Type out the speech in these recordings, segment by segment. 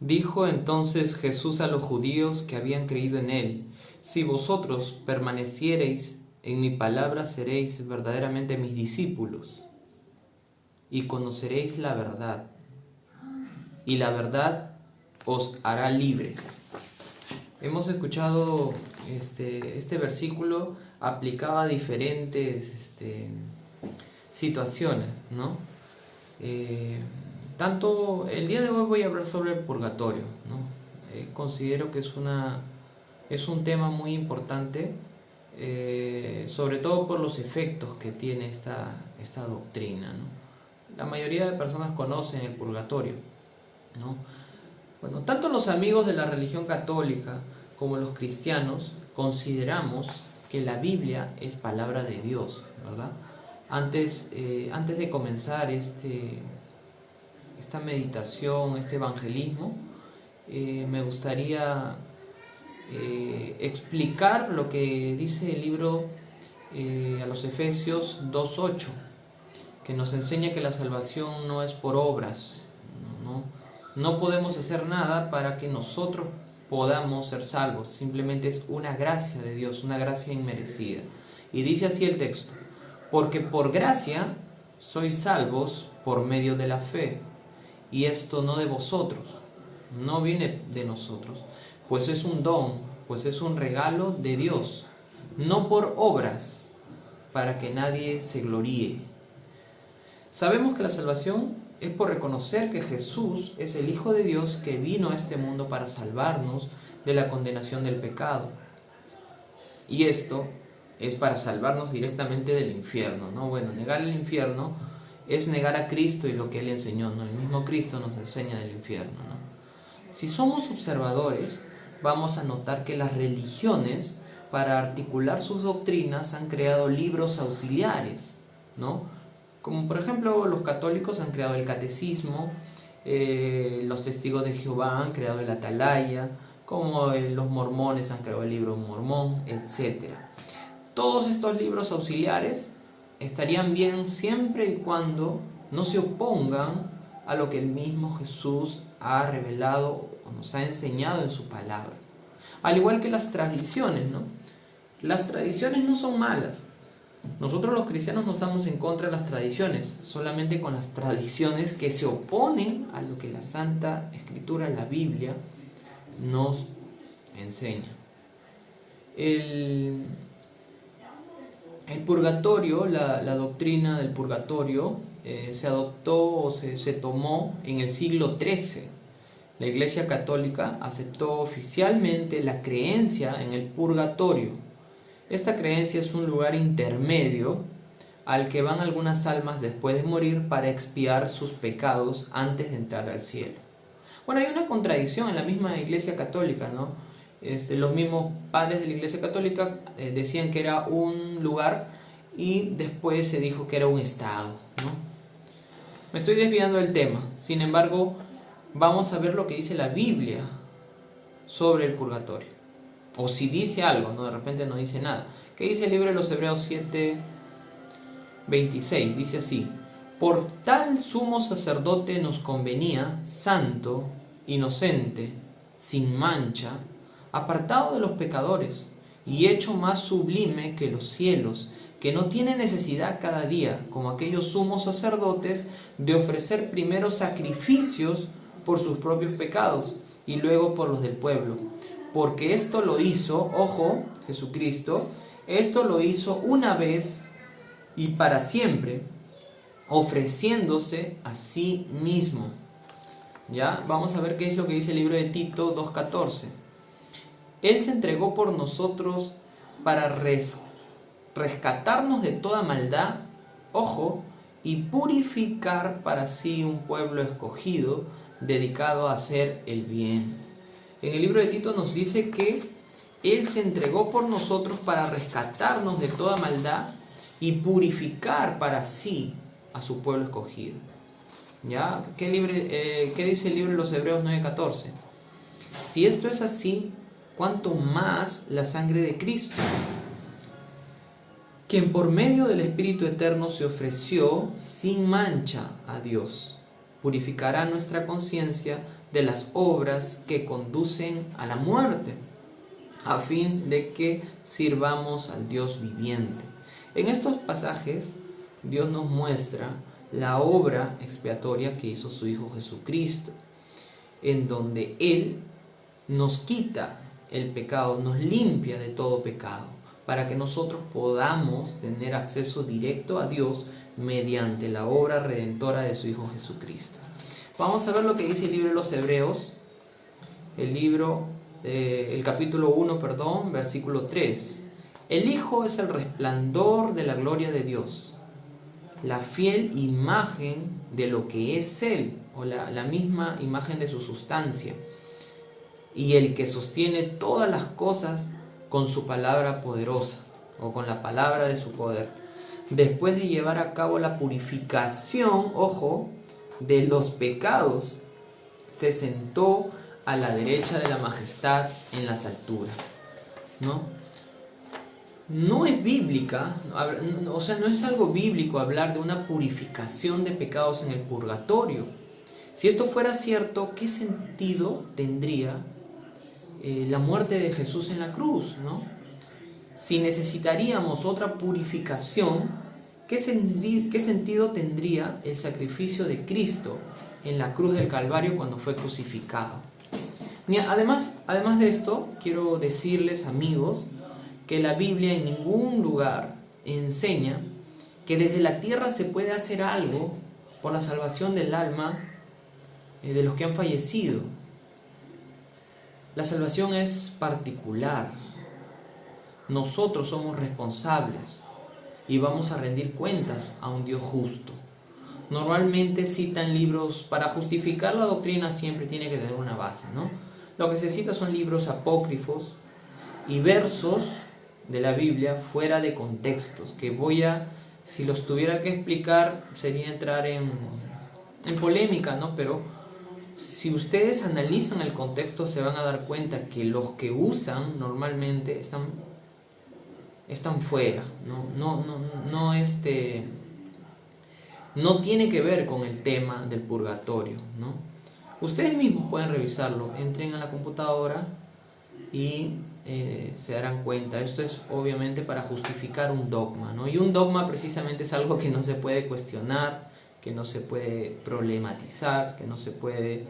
Dijo entonces Jesús a los judíos que habían creído en él: Si vosotros permaneciereis en mi palabra, seréis verdaderamente mis discípulos, y conoceréis la verdad, y la verdad os hará libres. Hemos escuchado este versículo aplicado a diferentes situaciones, ¿no? Tanto el día de hoy voy a hablar sobre el purgatorio, ¿no? Considero que es un tema muy importante, sobre todo por los efectos que tiene esta doctrina, ¿no? La mayoría de personas conocen el purgatorio, ¿no? Bueno, tanto los amigos de la religión católica como los cristianos consideramos que la Biblia es palabra de Dios, ¿verdad? Antes de comenzar esta meditación, este evangelismo, me gustaría explicar lo que dice el libro a los Efesios 2:8, que nos enseña que la salvación no es por obras, no podemos hacer nada para que nosotros podamos ser salvos, simplemente es una gracia de Dios, una gracia inmerecida. Y dice así el texto: porque por gracia sois salvos por medio de la fe, y esto no de vosotros, no viene de nosotros, pues es un don, pues es un regalo de Dios, no por obras, para que nadie se gloríe. Sabemos que la salvación es por reconocer que Jesús es el Hijo de Dios que vino a este mundo para salvarnos de la condenación del pecado. Y esto es para salvarnos directamente del infierno, ¿no? Bueno, negar el infierno es negar a Cristo y lo que Él enseñó, ¿no? El mismo Cristo nos enseña del infierno, ¿no? Si somos observadores, vamos a notar que las religiones, para articular sus doctrinas, han creado libros auxiliares, ¿no? Como por ejemplo los católicos han creado el catecismo, los testigos de Jehová han creado el Atalaya, como los mormones han creado el libro Mormón, etc. Todos estos libros auxiliares estarían bien siempre y cuando no se opongan a lo que el mismo Jesús ha revelado o nos ha enseñado en su palabra. Al igual que las tradiciones, ¿no? Las tradiciones no son malas. Nosotros los cristianos no estamos en contra de las tradiciones, solamente con las tradiciones que se oponen a lo que la Santa Escritura, la Biblia, nos enseña. El purgatorio, la doctrina del purgatorio, se adoptó o se tomó en el siglo XIII. La Iglesia Católica aceptó oficialmente la creencia en el purgatorio. Esta creencia es un lugar intermedio al que van algunas almas después de morir para expiar sus pecados antes de entrar al cielo. Bueno, hay una contradicción en la misma Iglesia Católica, ¿no? Los mismos padres de la Iglesia Católica decían que era un lugar y después se dijo que era un estado, ¿no? Me estoy desviando del tema, sin embargo, vamos a ver lo que dice la Biblia sobre el purgatorio. O si dice algo, ¿no? De repente no dice nada. ¿Qué dice el libro de los Hebreos 7:26? Dice así: por tal sumo sacerdote nos convenía, santo, inocente, sin mancha, apartado de los pecadores, y hecho más sublime que los cielos, que no tiene necesidad cada día, como aquellos sumos sacerdotes, de ofrecer primero sacrificios por sus propios pecados, y luego por los del pueblo. Porque esto lo hizo, ojo, Jesucristo, esto lo hizo una vez y para siempre, ofreciéndose a sí mismo. ¿Ya? Vamos a ver qué es lo que dice el libro de Tito 2:14. Él se entregó por nosotros para rescatarnos de toda maldad, ojo, y purificar para sí un pueblo escogido, dedicado a hacer el bien. En el libro de Tito nos dice que Él se entregó por nosotros para rescatarnos de toda maldad y purificar para sí a su pueblo escogido. ¿Ya? ¿Qué dice el libro de los Hebreos 9:14? Si esto es así, ¿cuánto más la sangre de Cristo, quien por medio del Espíritu Eterno se ofreció sin mancha a Dios, purificará nuestra conciencia de las obras que conducen a la muerte, a fin de que sirvamos al Dios viviente. En estos pasajes, Dios nos muestra la obra expiatoria que hizo su Hijo Jesucristo, en donde Él nos quita el pecado, nos limpia de todo pecado, para que nosotros podamos tener acceso directo a Dios mediante la obra redentora de su Hijo Jesucristo. Vamos a ver lo que dice el libro de los Hebreos, el capítulo 1, versículo 3. El Hijo es el resplandor de la gloria de Dios, la fiel imagen de lo que es Él, o la misma imagen de su sustancia, y el que sostiene todas las cosas con su palabra poderosa, o con la palabra de su poder. Después de llevar a cabo la purificación, de los pecados, se sentó a la derecha de la majestad en las alturas. No es bíblica, no es algo bíblico hablar de una purificación de pecados en el purgatorio. Si esto fuera cierto, ¿qué sentido tendría la muerte de Jesús en la cruz, Si necesitaríamos otra purificación, ¿qué sentido tendría el sacrificio de Cristo en la cruz del Calvario cuando fue crucificado? Además de esto, quiero decirles, amigos, que la Biblia en ningún lugar enseña que desde la tierra se puede hacer algo por la salvación del alma de los que han fallecido. La salvación es particular. Nosotros somos responsables y vamos a rendir cuentas a un Dios justo. Normalmente citan libros, para justificar la doctrina siempre tiene que tener una base, Lo que se cita son libros apócrifos y versos de la Biblia fuera de contextos, que si los tuviera que explicar, sería entrar en polémica, Pero si ustedes analizan el contexto, se van a dar cuenta que los que usan normalmente están fuera, no tiene que ver con el tema del purgatorio, Ustedes mismos pueden revisarlo, entren a la computadora y se darán cuenta. Esto es obviamente para justificar un dogma, Y un dogma precisamente es algo que no se puede cuestionar, que no se puede problematizar, que no se puede,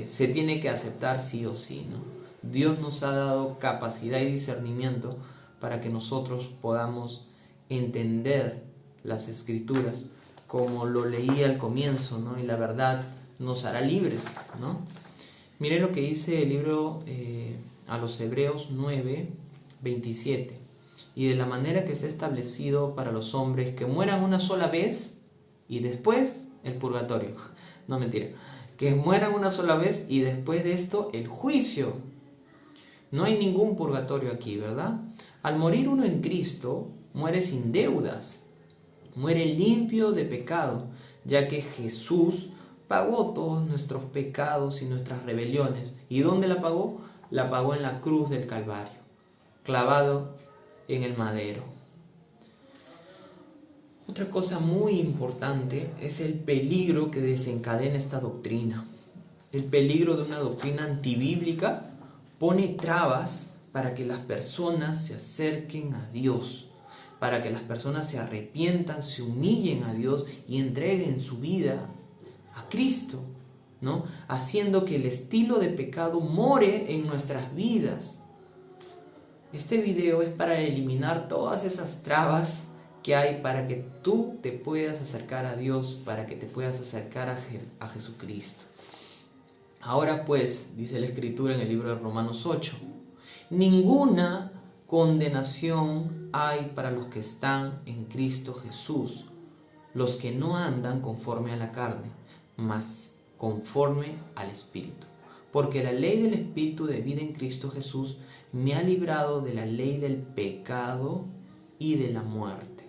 se tiene que aceptar sí o sí, Dios nos ha dado capacidad y discernimiento para que nosotros podamos entender las Escrituras como lo leí al comienzo, y la verdad nos hará libres, Miren lo que dice el libro a los Hebreos 9, 27. Y de la manera que está establecido para los hombres que mueran una sola vez y después el purgatorio. No, mentira. Que mueran una sola vez y después de esto el juicio. No hay ningún purgatorio aquí, ¿verdad? Al morir uno en Cristo, muere sin deudas, muere limpio de pecado, ya que Jesús pagó todos nuestros pecados y nuestras rebeliones. ¿Y dónde la pagó? La pagó en la cruz del Calvario, clavado en el madero. Otra cosa muy importante es el peligro que desencadena esta doctrina. El peligro de una doctrina antibíblica pone trabas para que las personas se acerquen a Dios, para que las personas se arrepientan, se humillen a Dios y entreguen su vida a Cristo, haciendo que el estilo de pecado more en nuestras vidas. Este video es para eliminar todas esas trabas que hay para que tú te puedas acercar a Dios, para que te puedas acercar a Jesucristo. Ahora pues, dice la Escritura en el libro de Romanos 8, ninguna condenación hay para los que están en Cristo Jesús, los que no andan conforme a la carne, mas conforme al Espíritu. Porque la ley del Espíritu de vida en Cristo Jesús me ha librado de la ley del pecado y de la muerte.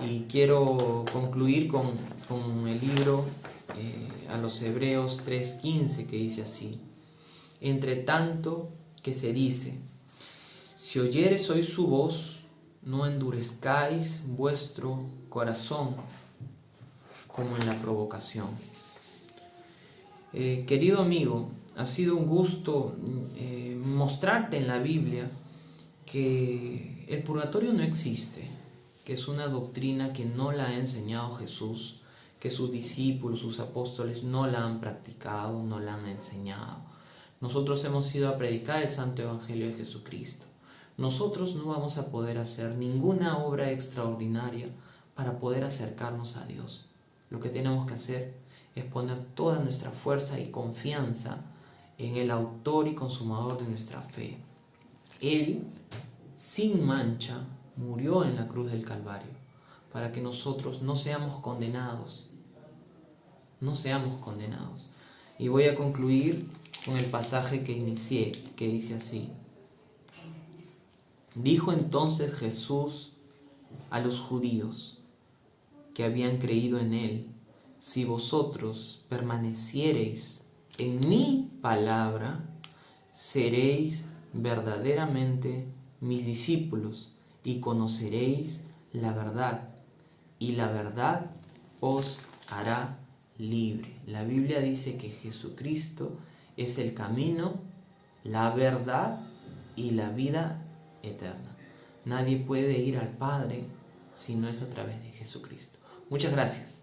Y quiero concluir con el libro a los Hebreos 3:15, que dice así: entre tanto que se dice, si oyeres hoy su voz, no endurezcáis vuestro corazón como en la provocación. Querido amigo, ha sido un gusto mostrarte en la Biblia que el purgatorio no existe, que es una doctrina que no la ha enseñado Jesús, que sus discípulos, sus apóstoles no la han practicado, no la han enseñado. Nosotros hemos ido a predicar el Santo Evangelio de Jesucristo. Nosotros no vamos a poder hacer ninguna obra extraordinaria para poder acercarnos a Dios. Lo que tenemos que hacer es poner toda nuestra fuerza y confianza en el autor y consumador de nuestra fe. Él, sin mancha, murió en la cruz del Calvario para que nosotros no seamos condenados. No seamos condenados. Y voy a concluir con el pasaje que inicié, que dice así: dijo entonces Jesús a los judíos que habían creído en él: si vosotros permaneciereis en mi palabra, seréis verdaderamente mis discípulos y conoceréis la verdad, y la verdad os hará libre. La Biblia dice que Jesucristo es el camino, la verdad y la vida eterna. Nadie puede ir al Padre si no es a través de Jesucristo. Muchas gracias.